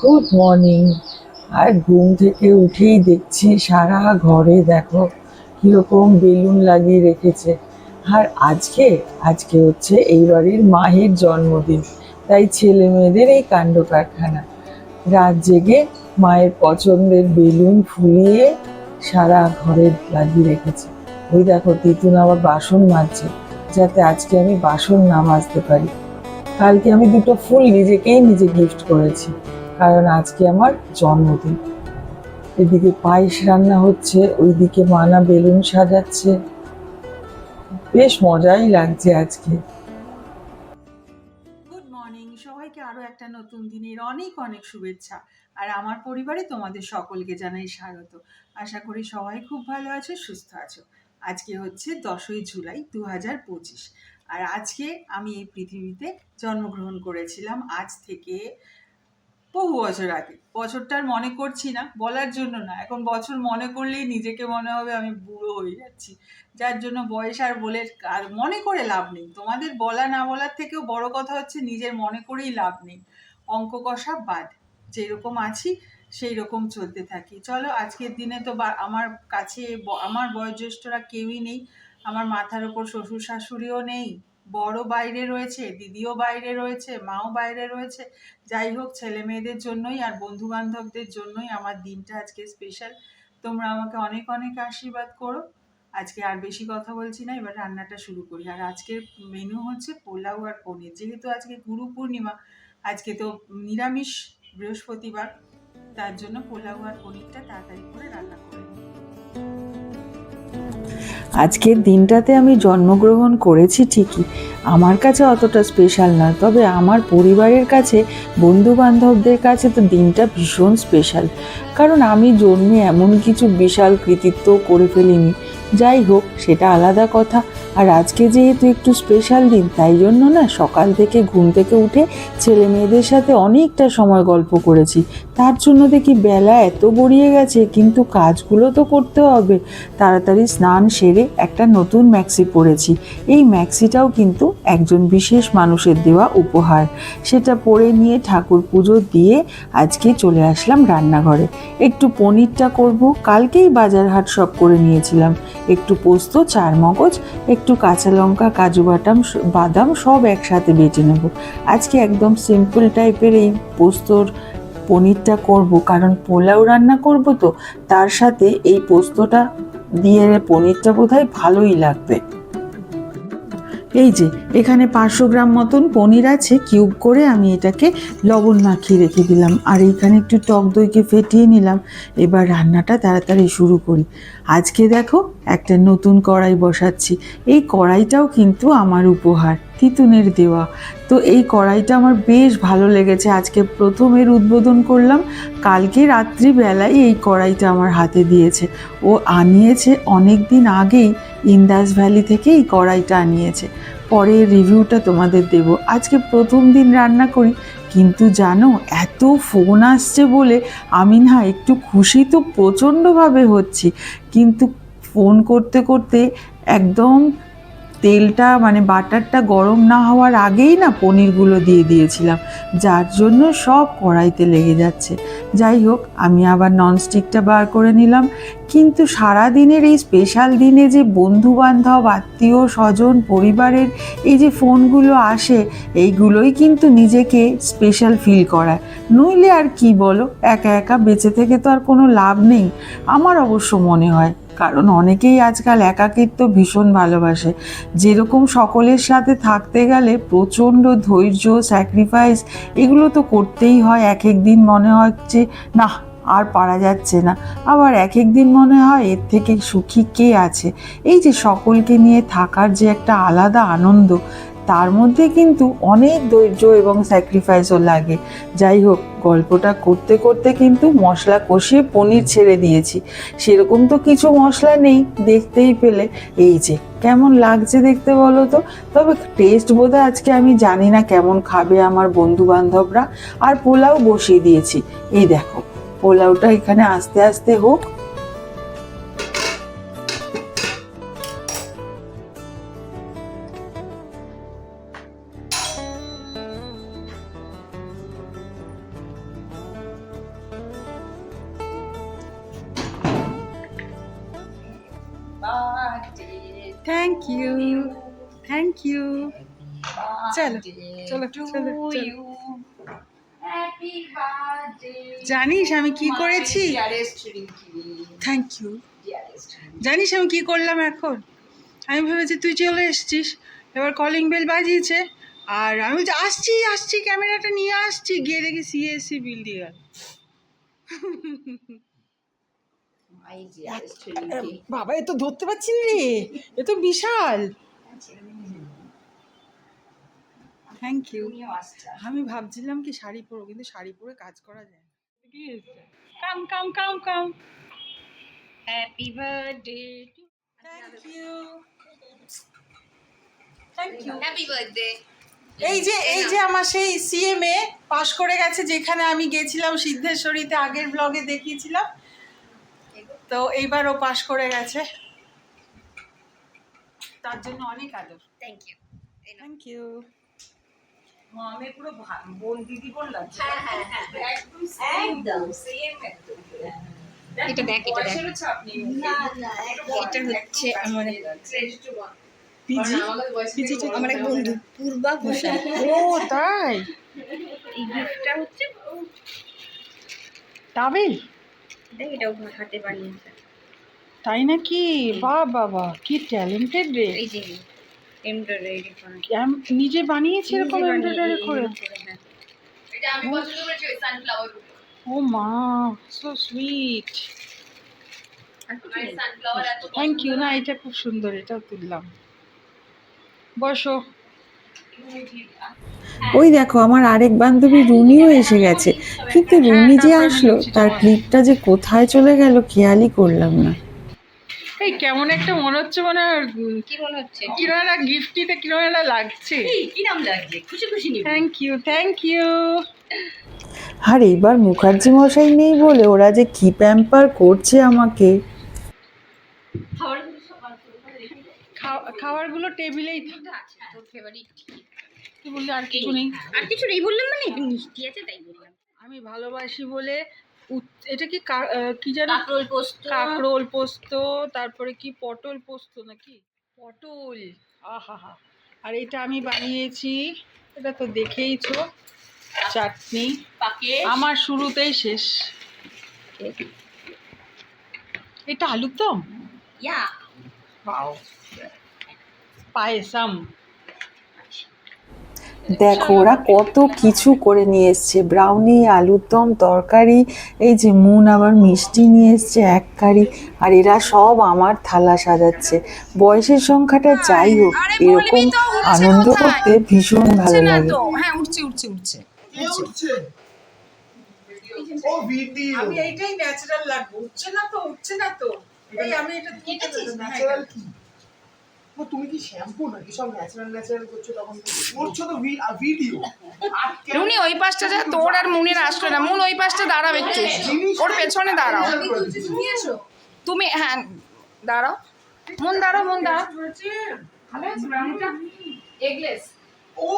Good morning. আর ঘুম থেকে উঠেই দেখছি সারা ঘরে দেখো কিরকম বেলুন লাগিয়ে রেখেছে। আর আজকে আজকে হচ্ছে এই বাড়ির মায়ের জন্মদিন, তাই ছেলে মেয়েদের এই কাণ্ড কারখানা। রাত জেগে মায়ের পছন্দের বেলুন ফুলিয়ে সারা ঘরে লাগিয়ে রেখেছে। ওই দেখো তিতুন আবার বাসন মাজছে, যাতে আজকে আমি বাসন না মাজতে পারি। কালকে আমি দুটো ফুল নিজেকেই নিজে গিফট করেছি, কারণ আজকে আমার জন্মদিন। এদিকে পায়েস রান্না হচ্ছে, ওইদিকে মানা বেলুন সাজাচ্ছে। বেশ মজাই লাগছে আজকে। গুড মর্নিং সবাইকে, আরো একটা নতুন দিনের অনেক অনেক শুভেচ্ছা। আর আমার পরিবারে তোমাদের সকলকে জানাই স্বাগত। আশা করি সবাই খুব ভালো আছো, সুস্থ আছো। আজকে হচ্ছে 10ই জুলাই 2025। আর আজকে আমি এই পৃথিবীতে জন্মগ্রহণ করেছিলাম আজ থেকে বহু বছর আগে। বছরটার মনে করছি না বলার জন্য না, এখন বছর মনে করলেই নিজেকে মনে হবে আমি বুড়ো হয়ে যাচ্ছি। যার জন্য বয়স আর বলে আর মনে করে লাভ নেই। তোমাদের বলা না বলার থেকেও বড় কথা হচ্ছে নিজের মনে করেই লাভ নেই। অঙ্ক কষা বাদ, যেরকম আছি সেই রকম চলতে থাকি। চলো, আজকের দিনে তো আমার কাছে আমার বয়োজ্যেষ্ঠরা কেউই নেই। আমার মাথার ওপর শ্বশুর শাশুড়িও নেই, বড় বাইরে রয়েছে, দিদিও বাইরে রয়েছে, মাও বাইরে রয়েছে। যাই হোক, ছেলে মেয়েদের জন্যই আর বন্ধু বান্ধবদের জন্যই আমার দিনটা আজকে স্পেশাল। তোমরা আমাকে অনেক অনেক আশীর্বাদ করো। আজকে আর বেশি কথা বলছি না, এবার রান্নাটা শুরু করি। আর আজকের মেনু হচ্ছে পোলাও আর পনির। যেহেতু আজকে গুরু পূর্ণিমা, আজকে তো নিরামিষ, বৃহস্পতিবার, তার জন্য পোলাও আর পনিরটা তাড়াতাড়ি করে রান্না করে নিই। আজকের দিনটাতে আমি জন্মগ্রহণ করেছি ঠিকই, আমার কাছে অতটা স্পেশাল নয়, তবে আমার পরিবারের কাছে, বন্ধু বান্ধবদের কাছে তো দিনটা ভীষণ স্পেশাল। কারণ আমি জন্মে এমন কিছু বিশাল কৃতিত্ব করে ফেলিনি। যাই হোক, সেটা আলাদা কথা। আর আজকে যেহেতু একটু স্পেশাল দিন, তাই জন্য না সকাল থেকে ঘুম থেকে উঠে ছেলে মেয়েদের সাথে অনেকটা সময় গল্প করেছি। তার জন্য দেখি বেলা এত গড়িয়ে গেছে, কিন্তু কাজগুলো তো করতে হবে। তাড়াতাড়ি স্নান সেরে একটা নতুন ম্যাক্সি পরেছি। এই ম্যাক্সিটাও কিন্তু একজন বিশেষ মানুষের দেওয়া উপহার। সেটা পরে নিয়ে ঠাকুর পুজো দিয়ে আজকে চলে আসলাম রান্নাঘরে। একটু পনিরটা করব, কালকেই বাজার হাট সব করে নিয়েছিলাম। একটু পোস্ত, চার মগজ, একটু কাঁচা লঙ্কা, কাজু বাদাম সব একসাথে বেটে নেব। আজকে একদম সিম্পল টাইপের এই পোস্তর পনিরটা করব, কারণ পোলাও রান্না করব, তো তার সাথে এই পোস্তটা দিয়ে পনিরটা বোধহয় ভালোই লাগবে। এই যে এখানে 500 গ্রাম মতন পনির আছে, কিউব করে আমি এটাকে লবণ মাখিয়ে রেখে দিলাম। আর এইখানে একটু টক দইকে ফেটিয়ে নিলাম। এবার রান্নাটা তাড়াতাড়ি শুরু করি। আজকে দেখো একটা নতুন কড়াই বসাচ্ছি। এই কড়াইটাও কিন্তু আমার উপহার, তিতুনের দেওয়া। তো এই কড়াইটা আমার বেশ ভালো লেগেছে, আজকে প্রথম এর উদ্বোধন করলাম। কালকে রাত্রিবেলায় এই কড়াইটা আমার হাতে দিয়েছে। ও আনিয়েছে অনেক দিন আগেই, ইন্দাস ভ্যালি থেকে এই কড়াইটা আনিয়েছে। পরে রিভিউটা তোমাদের দেব। আজকে প্রথম দিন রান্না করি, কিন্তু জানো এত ফোন আসছে বলে আমি না একটু খুশি তো প্রচণ্ডভাবে হচ্ছি, কিন্তু ফোন করতে করতে একদম তেলটা মানে বাটারটা গরম না হওয়ার আগেই না পনিরগুলো দিয়ে দিয়েছিলাম, যার জন্য সব কড়াইতে লেগে যাচ্ছে। যাই হোক, আমি আবার ননস্টিকটা বার করে নিলাম। কিন্তু সারা দিনের এই স্পেশাল দিনে যে বন্ধু বান্ধব, আত্মীয় স্বজন, পরিবারের এই যে ফোনগুলো আসে, এইগুলোই কিন্তু নিজেকে স্পেশাল ফিল করায়। নইলে আর কি বলো, একা একা বেঁচে থেকে তো আর কোনো লাভ নেই, আমার অবশ্য মনে হয়। কারণ অনেকেই আজকাল একাকিত্ব ভীষণ ভালোবাসে। যেরকম সকলের সাথে থাকতে গেলে প্রচণ্ড ধৈর্য, স্যাক্রিফাইস এগুলো তো করতেই হয়। এক এক দিন মনে হয় যে না, আর পারা যাচ্ছে না। আবার এক এক দিন মনে হয় এর থেকে সুখী কে আছে। এই যে সকলকে নিয়ে থাকার যে একটা আলাদা আনন্দ, তার মধ্যে কিন্তু অনেক ধৈর্য এবং স্যাক্রিফাইসও লাগে। যাই হোক, গল্পটা করতে করতে কিন্তু মশলা কষিয়ে পনির ছেড়ে দিয়েছি। সেরকম তো কিছু মশলা নেই, দেখতেই পেলে। এই যে কেমন লাগছে দেখতে বলো তো। তবে টেস্ট বোধহয় আজকে আমি জানি না কেমন খাবে আমার বন্ধু বান্ধবরা। আর পোলাও বসিয়ে দিয়েছি, এই দেখো পোলাওটা এখানে আস্তে আস্তে হোক। Thank you, thank you. চলো চলো চলো চলো। জানিস আমি কি করেছি? Thank you. জানিস আমি কি করলাম এখন? আমি ভেবেছি তুই চলে এসেছিস, এবার কলিং বেল বাজিয়েছে, আর আমি বলছি আসছি আসছি, ক্যামেরাটা নিয়ে আসছি, গিয়ে দেখি সিএসসি বিল দিয়ে গেল। বাবা এ তো ধরতে পারছি না রে, এ তো বিশাল। Thank you. আমি ভাবছিলাম কি শাড়ি পরো, কিন্তু শাড়ি পরে কাজ করা যায় না। কি এসছে? Come come come come. Happy birthday. Thank you, thank you. Happy birthday. এই যে আমার সেই সিএমএ পাশ করে গেছে, যেখানে আমি গেছিলাম সিদ্ধেশ্বরীতে, আগের ব্লগে দেখিয়েছিলাম, তো এইবার ও পাশ করে গেছে, তার জন্য অনেক আদর। Thank you. Thank you. আমি পুরো বোন দিদি বললাম। হ্যাঁ হ্যাঁ হ্যাঁ একদম সেম একদম। এটা দেখ, এটা দেখ। বয়সেরও চাপ নেই। এটা হচ্ছে আমার পিজি আমার এক বন্ধু পূর্বা ঘোষাল। ও তাই? এই গিফটটা হচ্ছে টাবেল? দেখ, এটাও হাতে বানিয়েছে। তাই নাকি? বাহ বাবা, কি ট্যালেন্টেড রে। এই যে এমব্রয়ডারি করা। নিজে বানিয়েছে এরকম এমব্রয়ডারি করে? হ্যাঁ। এটা আমি পছন্দ করেছি ওই সানফ্লাওয়ার। ও মা, সো সুইট। আমার সানফ্লাওয়ার এত থ্যাংক ইউ। না এটা খুব সুন্দর, এটাও তুললাম। বসো। ওই দেখো আমার আরেক বান্ধবী রুনিও এসে গেছে, কিন্তু রুনি যে আসলো তার ক্লিপটা যে কোথায় চলে গেল খেয়ালই করলাম না। এই কেমন একটা মনে হচ্ছে, মানে কি মনে হচ্ছে? কিরম একটা গিফটিতে কিরম একটা লাগছে। কিরম লাগছে, খুশি খুশি নিবি। Thank you, thank you. আর এবার মুখার্জি মশাই নেই বলে ওরা যে কি প্যাম্পার করছে আমাকে। খাবারগুলো টেবিলেই তোর ফেভারিট। কি বললি? আর কিছু নেই? আর কিছু নেই বললাম, মানে একটু মিষ্টি আছে তাই বললাম। আমি ভালোবাসি বলে এটা কি কি যেন? কাঁকরোল পোস্ত। কাঁকরোল পোস্ত, তারপরে কি পটল পোস্ত নাকি? পটল, আহা হা। আর এটা আমি বানিয়েছি, এটা তো দেখেইছো, চাটনি। পাকে আমার শুরুতেই শেষ। এটা আলুর দম। ইয়া বাও, পায়েসাম। দেখো ওরা কত কিছু করে নিয়ে এসছে, ব্রাউনি, আলুর দম, তরকারি, এই যে মুন আবার মিষ্টি নিয়ে এসছে এক কারি, আর এরা সব আমার থালা সাজাচ্ছে। বয়সের সংখ্যাটা যাই হোক, এরকম আনন্দ করতে ভীষণ ভালো লাগে। হ্যাঁ উঠছে উঠছে উঠছে উঠছে ও ভিডিও আমি এইটাই ন্যাচারাল লাগবে। উঠছে না তো, উঠছে না তো। এই আমি এটা ন্যাচারাল কি? ও তুমি কি শ্যাম্পু নাকি সব ন্যাচারাল ন্যাচারাল করছো? তখন করছো তো ভিডিও। রুনি ওই পাশটা যা, তোর আর মুনের আসলো না। মুন ওই পাশটা দাঁড়াও একটু, ওর পেছনে দাঁড়াও তুমি। হ্যাঁ দাঁড়াও, মন দাঁড়াও, মন দাঁড়াও। ভালো আছে ব্রাউনিটা? এগলেস। ও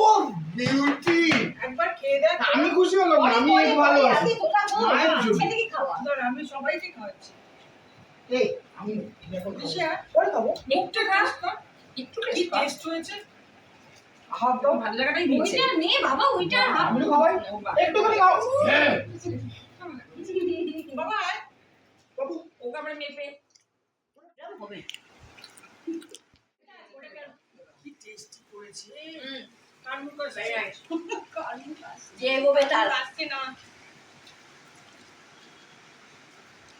বিউটি, একবার খেয়ে দেখ। আমি খুশি হলাম না, আমি একটু ভালো আছি। মায়ের জন্য। ধর আমি সবাইকে খাওয়াচ্ছি। এই আমি দেখো খুশি? পরে খাবো। একটু টেস্ট কর, একটু কি টেস্ট হয়েছে। হাফ দাও। ভালো জায়গাটাই নিচ্ছে। ওইটা নে বাবা, ওইটা আমি তো খাওয়াই, একটুখানি খাও। হ্যাঁ বাবা আয়। বাবু ওকে আমরা মেপে হবে। কি টেস্টি করেছে। কার মুখ আছে? যে গোবে তার আসছে না।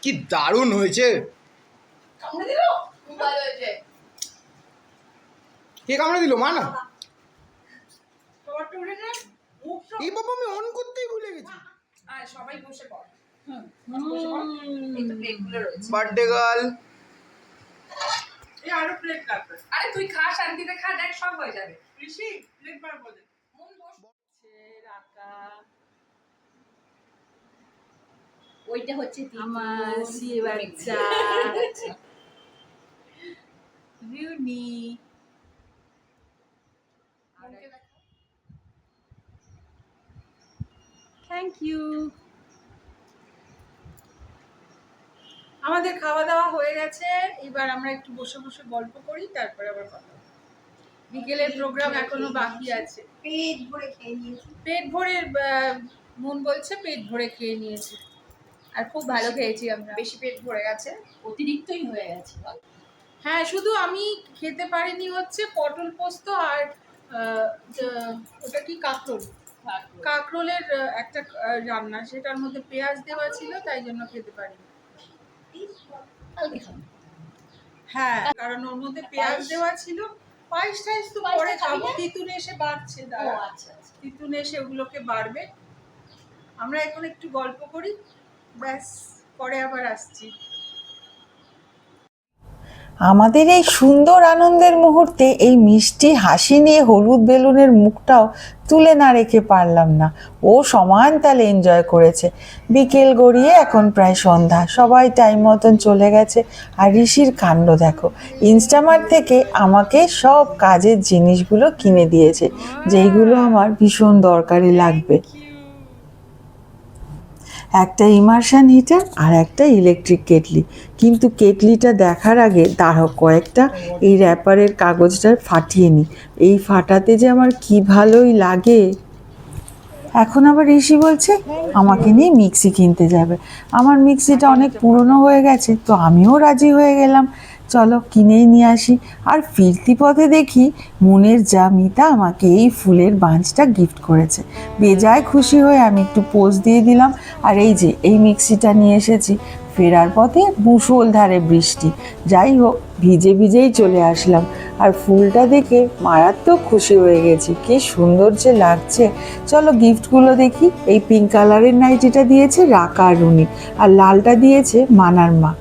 কি দারুণ হয়েছে। কামড়ে দিল, খুব ভালো হয়েছে। কে কামড়ে দিল? মা না? খাবারটা উঠে যা। মুখ সব এই বাবা আমি অন করতেই ভুলে গেছি। আর সবাই বসে পড়। এই তো প্লেটগুলো রয়েছে। Birthday girl. এই আরো প্লেট লাগবে। আরে তুই খা, শান্তিতে খা, দেখ সব হয়ে যাবে। ঋষি প্লেট বার বলে। মন বস। রাকা ওইটা হচ্ছে আমার সিয়ে বাচ্চা রিউনি। Thank you. আমাদের খাওয়া দাওয়া হয়ে গেছে, এবার আমরা একটু বসে বসে গল্প করি, তারপরে আবার কথা বলবো। বিকেলের প্রোগ্রাম এখনো বাকি আছে। পেট ভরে খেয়ে নিয়েছি। পেট ভরে মন বলছে পেট ভরে খেয়ে নিয়েছি, আর খুব ভালো খেয়েছি আমরা। বেশি পেট ভরে গেছে। অতিরিক্তই হয়ে গেছে। হ্যাঁ, শুধু আমি খেতে পারিনি হচ্ছে পটল পোস্ত আর ওটা কি কাঁকরোল, কাঁকরোলের একটা রান্না, সেটার মধ্যে পেঁয়াজ দেওয়া ছিল, তাই জন্য খেতে পারিনি। কালকে খাবো। হ্যাঁ, কারণ ওর মধ্যে পেঁয়াজ দেওয়া ছিল। পায়েস টাইস তো পায়েসটা পরে খাবি খাবো, না? তিতুন এসে বাড়ছে, ও দাঁড়া, আচ্ছা আচ্ছা। তিতুন এসে ওগুলোকে বাড়বে। আমরা এখন একটু গল্প করি, ব্যাস, পরে আবার আসছি। আমাদের এই সুন্দর আনন্দের মুহূর্তে এই মিষ্টি হাসি নিয়ে হলুদ বেলুনের মুখটাও তুলে না রেখে পারলাম না। ও সমান তালে এনজয় করেছে। বিকেল গড়িয়ে এখন প্রায় সন্ধ্যা, সবাই টাইম মতন চলে গেছে। আর ঋষির কাণ্ড দেখো, ইনস্টামার্ট থেকে আমাকে সব কাজের জিনিসগুলো কিনে দিয়েছে, যেইগুলো আমার ভীষণ দরকারি লাগবে। একটা ইমার্শন হিটার আর একটা ইলেকট্রিক কেটলি। কিন্তু কেটলিটা দেখার আগে দাঁড়াও, কয়েকটা এই র্যাপারের কাগজটা ফাটিয়ে নিই। এই ফাটাতে যে আমার কি ভালোই লাগে। এখন আবার ঋষি বলছে আমাকে নিয়ে মিক্সি কিনতে যাবে। আমার মিক্সিটা অনেক পুরনো হয়ে গেছে, তো আমিও রাজি হয়ে গেলাম, চলো কিনেই নিয়ে আসি। আর ফিরতি পথে দেখি মনের যা মিতা আমাকে এই ফুলের বাঞ্চটা গিফট করেছে। বেজায় খুশি হয়ে আমি একটু পোজ দিয়ে দিলাম। আর এই যে এই মিক্সিটা নিয়ে এসেছি। ফেরার পথে মুষলধারে বৃষ্টি, যাই হোক ভিজে ভিজেই চলে আসলাম। আর ফুলটা দেখে মারাত্মক খুশি হয়ে গেছি, কি সুন্দর যে লাগছে। চলো গিফটগুলো দেখি। এই পিঙ্ক কালারের নাইটিটা দিয়েছে রাকা আর রুনি, আর লালটা দিয়েছে মানার মা।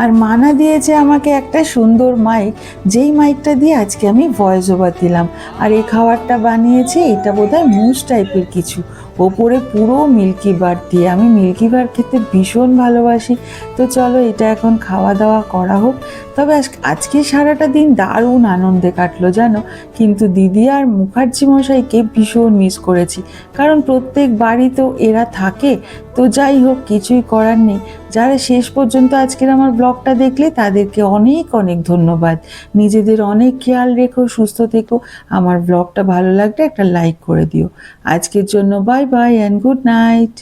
আর মানা দিয়েছে আমাকে একটা সুন্দর মাইক, যেই মাইকটা দিয়ে আজকে আমি ভয়েস ওভার দিলাম। আর এই খাবারটা বানিয়েছে, এটা বোধহয় মুস টাইপের কিছু, ওপরে পুরো মিল্কি বার দিয়ে। আমি মিল্কি বার খেতে ভীষণ ভালোবাসি। তো চলো এটা এখন খাওয়া দাওয়া করা হোক। তবে আজকে সারাটা দিন দারুণ আনন্দে কাটলো জানো। কিন্তু দিদি আর মুখার্জি মশাইকে ভীষণ মিস করেছি, কারণ প্রত্যেক বাড়ি তো এরা থাকে। তো যাই হোক, কিছুই করার নেই। যারা শেষ পর্যন্ত আজকের আমার ব্লগটা দেখলে তাদেরকে অনেক অনেক ধন্যবাদ। নিজেদের অনেক খেয়াল রেখো, সুস্থ থেকো। আমার ব্লগটা ভালো লাগলে একটা লাইক করে দিও। আজকের জন্য bye bye and good night.